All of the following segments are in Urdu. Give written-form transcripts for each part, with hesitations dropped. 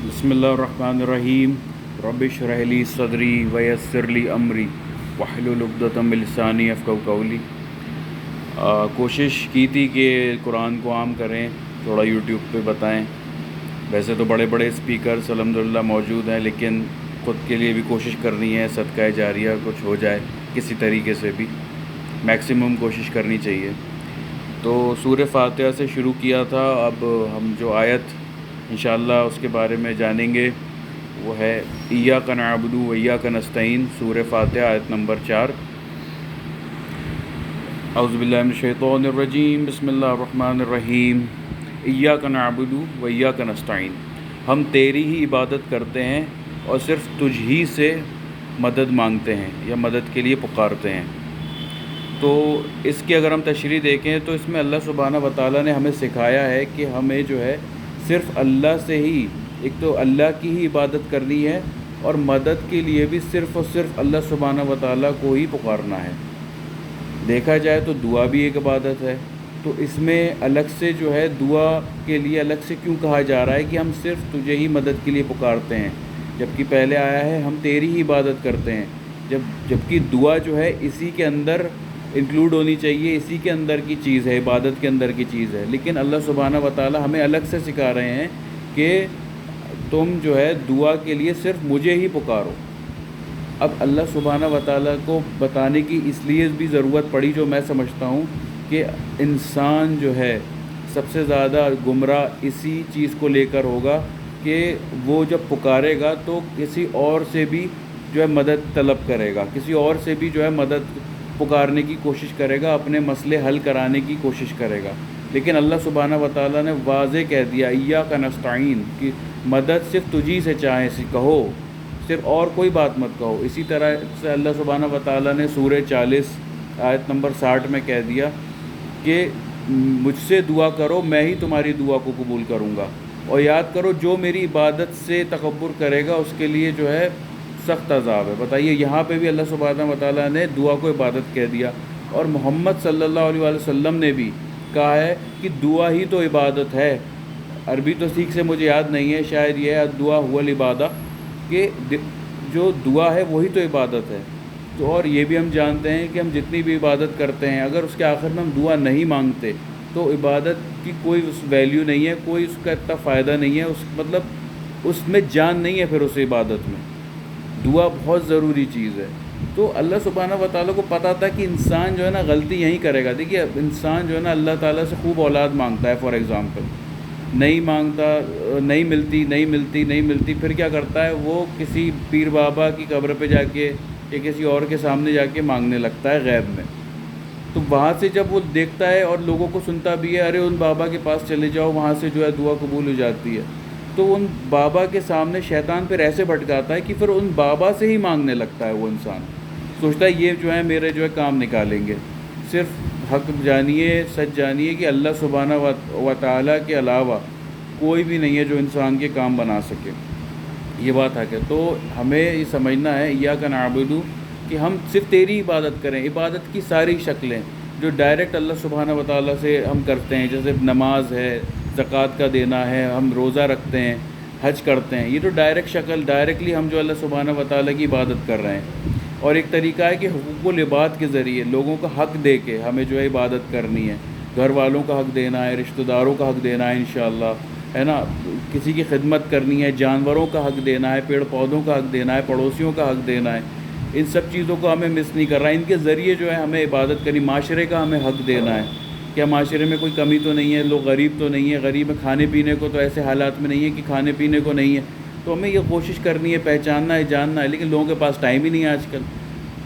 بسم اللہ الرحمن الرحیم رب اشرح لی صدری ویسر لی امری واحلل عقدۃ من لسانی یفقہوا قولی۔ کوشش کی تھی کہ قرآن کو عام کریں، تھوڑا یوٹیوب پہ بتائیں۔ ویسے تو بڑے بڑے اسپیکرز الحمدللہ موجود ہیں، لیکن خود کے لیے بھی کوشش کرنی ہے، صدقہ جاریہ کچھ ہو جائے کسی طریقے سے بھی، میکسیمم کوشش کرنی چاہیے۔ تو سورہ فاتحہ سے شروع کیا تھا، اب ہم جو آیت انشاءاللہ اس کے بارے میں جانیں گے وہ ہے ایاک نعبد و ایاک نستعین، سورہ فاتحہ آیت نمبر 4۔ اعوذ باللہ من الشیطان الرجیم، بسم اللہ الرحمن الرحیم۔ ایاک نعبد و ایاک نستعین، ہم تیری ہی عبادت کرتے ہیں اور صرف تجھ ہی سے مدد مانگتے ہیں یا مدد کے لیے پکارتے ہیں۔ تو اس کی اگر ہم تشریح دیکھیں تو اس میں اللہ سبحانہ و تعالیٰ نے ہمیں سکھایا ہے کہ ہمیں جو ہے صرف اللہ سے ہی، ایک تو اللہ کی ہی عبادت کرنی ہے، اور مدد کے لیے بھی صرف اور صرف اللہ سبحانہ و تعالیٰ کو ہی پکارنا ہے۔ دیکھا جائے تو دعا بھی ایک عبادت ہے، تو اس میں الگ سے جو ہے دعا کے لیے الگ سے کیوں کہا جا رہا ہے کہ ہم صرف تجھے ہی مدد کے لیے پکارتے ہیں، جبکہ پہلے آیا ہے ہم تیری ہی عبادت کرتے ہیں، جبکہ دعا جو ہے اسی کے اندر انکلوڈ ہونی چاہیے، اسی کے اندر کی چیز ہے، عبادت کے اندر کی چیز ہے۔ لیکن اللہ سبحانہ و تعالیٰ ہمیں الگ سے سکھا رہے ہیں کہ تم جو ہے دعا کے لیے صرف مجھے ہی پکارو۔ اب اللہ سبحانہ و تعالیٰ کو بتانے کی اس لیے بھی ضرورت پڑی، جو میں سمجھتا ہوں کہ انسان جو ہے سب سے زیادہ گمراہ اسی چیز کو لے کر ہوگا کہ وہ جب پکارے گا تو کسی اور سے بھی جو ہے مدد طلب کرے گا، کسی اور سے بھی جو ہے مدد پکارنے کی کوشش کرے گا، اپنے مسئلے حل کرانے کی کوشش کرے گا۔ لیکن اللہ سبحانہ و تعالیٰ نے واضح کہہ دیا ایاک نستعین، کہ مدد صرف تجھی سے چاہیں کہو، صرف اور کوئی بات مت کہو۔ اسی طرح سے اللہ سبحانہ و تعالیٰ نے سورہ 40 آیت نمبر 60 میں کہہ دیا کہ مجھ سے دعا کرو، میں ہی تمہاری دعا کو قبول کروں گا، اور یاد کرو جو میری عبادت سے تکبر کرے گا اس کے لیے جو ہے سخت عذاب ہے۔ بتائیے، یہاں پہ بھی اللہ سبحانہ و تعالیٰ نے دعا کو عبادت کہہ دیا، اور محمد صلی اللہ علیہ وآلہ وسلم نے بھی کہا ہے کہ دعا ہی تو عبادت ہے۔ عربی تو ٹھیک سے مجھے یاد نہیں ہے، شاید یہ ہے دعا هو العبادہ، کہ جو دعا ہے وہی تو عبادت ہے۔ تو اور یہ بھی ہم جانتے ہیں کہ ہم جتنی بھی عبادت کرتے ہیں، اگر اس کے آخر میں ہم دعا نہیں مانگتے تو عبادت کی کوئی اس ویلیو نہیں ہے، کوئی اس کا اتنا فائدہ نہیں ہے، مطلب اس میں جان نہیں ہے پھر اس عبادت میں۔ دعا بہت ضروری چیز ہے۔ تو اللہ سبحانہ و تعالیٰ کو پتہ تھا کہ انسان جو ہے نا غلطی یہیں کرے گا۔ دیکھیے، انسان جو ہے نا اللہ تعالیٰ سے خوب اولاد مانگتا ہے، فار ایگزامپل نہیں مانگتا، نہیں ملتی، پھر کیا کرتا ہے وہ کسی پیر بابا کی قبر پہ جا کے یا کسی اور کے سامنے جا کے مانگنے لگتا ہے غیب میں۔ تو وہاں سے جب وہ دیکھتا ہے اور لوگوں کو سنتا بھی ہے، ارے ان بابا کے پاس چلے جاؤ، وہاں سے جو ہے دعا قبول ہو جاتی ہے، تو ان بابا کے سامنے شیطان پھر ایسے بھٹکاتا ہے کہ پھر ان بابا سے ہی مانگنے لگتا ہے۔ وہ انسان سوچتا ہے یہ جو ہے میرے جو ہے کام نکالیں گے۔ صرف حق جانیے، سچ جانیے کہ اللہ سبحانہ و تعالیٰ کے علاوہ کوئی بھی نہیں ہے جو انسان کے کام بنا سکے۔ یہ بات ہے کہ تو ہمیں یہ سمجھنا ہے ایاک نعبد، کہ ہم صرف تیری عبادت کریں۔ عبادت کی ساری شکلیں جو ڈائریکٹ اللہ سبحانہ و تعالیٰ سے ہم کرتے ہیں، جیسے نماز ہے، زکوٰۃ کا دینا ہے، ہم روزہ رکھتے ہیں، حج کرتے ہیں، یہ تو ڈائریکٹ شکل، ڈائریکٹلی ہم جو اللہ سبحانہ و تعالیٰ کی عبادت کر رہے ہیں۔ اور ایک طریقہ ہے کہ حقوق العباد کے ذریعے لوگوں کا حق دے کے ہمیں جو ہے عبادت کرنی ہے، گھر والوں کا حق دینا ہے، رشتہ داروں کا حق دینا ہے انشاءاللہ، ہے نا، کسی کی خدمت کرنی ہے، جانوروں کا حق دینا ہے، پیڑ پودوں کا حق دینا ہے، پڑوسیوں کا حق دینا ہے۔ ان سب چیزوں کو ہمیں مس نہیں کر رہا ہے، ان کے ذریعے جو ہے ہمیں عبادت کرنی، معاشرے کا ہمیں حق دینا ہے۔ کیا معاشرے میں کوئی کمی تو نہیں ہے؟ لوگ غریب تو نہیں ہے؟ غریب کھانے پینے کو تو ایسے حالات میں نہیں ہے کہ کھانے پینے کو نہیں ہے، تو ہمیں یہ کوشش کرنی ہے، پہچاننا ہے، جاننا ہے۔ لیکن لوگوں کے پاس ٹائم ہی نہیں ہے آج کل،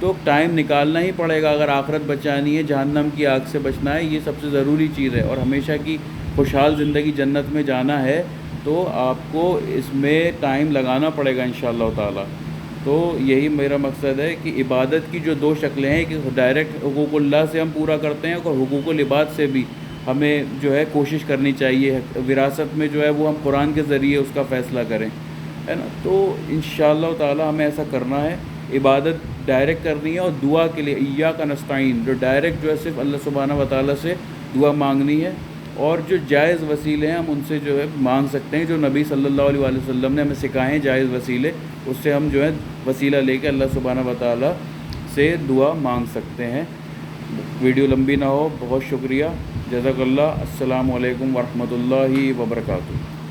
تو ٹائم نکالنا ہی پڑے گا اگر آخرت بچانی ہے، جہنم کی آگ سے بچنا ہے۔ یہ سب سے ضروری چیز ہے، اور ہمیشہ کی خوشحال زندگی جنت میں جانا ہے تو آپ کو اس میں ٹائم لگانا پڑے گا انشاءاللہ تعالی۔ تو یہی میرا مقصد ہے کہ عبادت کی جو دو شکلیں ہیں، کہ ڈائریکٹ حقوق اللہ سے ہم پورا کرتے ہیں، اور حقوق العباد سے بھی ہمیں جو ہے کوشش کرنی چاہیے، وراثت میں جو ہے وہ ہم قرآن کے ذریعے اس کا فیصلہ کریں، ہے نا۔ تو انشاءاللہ تعالی ہمیں ایسا کرنا ہے، عبادت ڈائریکٹ کرنی ہے، اور دعا کے لیے ایاک نستعین، جو ڈائریکٹ جو ہے صرف اللہ سبحانہ و تعالیٰ سے دعا مانگنی ہے۔ اور جو جائز وسیلے ہیں ہم ان سے جو ہے مانگ سکتے ہیں، جو نبی صلی اللہ علیہ وآلہ وسلم نے ہمیں سکھائے ہیں جائز وسیلے، اس سے ہم جو ہے وسیلہ لے کے اللہ سبحانہ و تعالیٰ سے دعا مانگ سکتے ہیں۔ ویڈیو لمبی نہ ہو، بہت شکریہ، جزاک اللہ۔ السلام علیکم ورحمۃ اللہ وبرکاتہ۔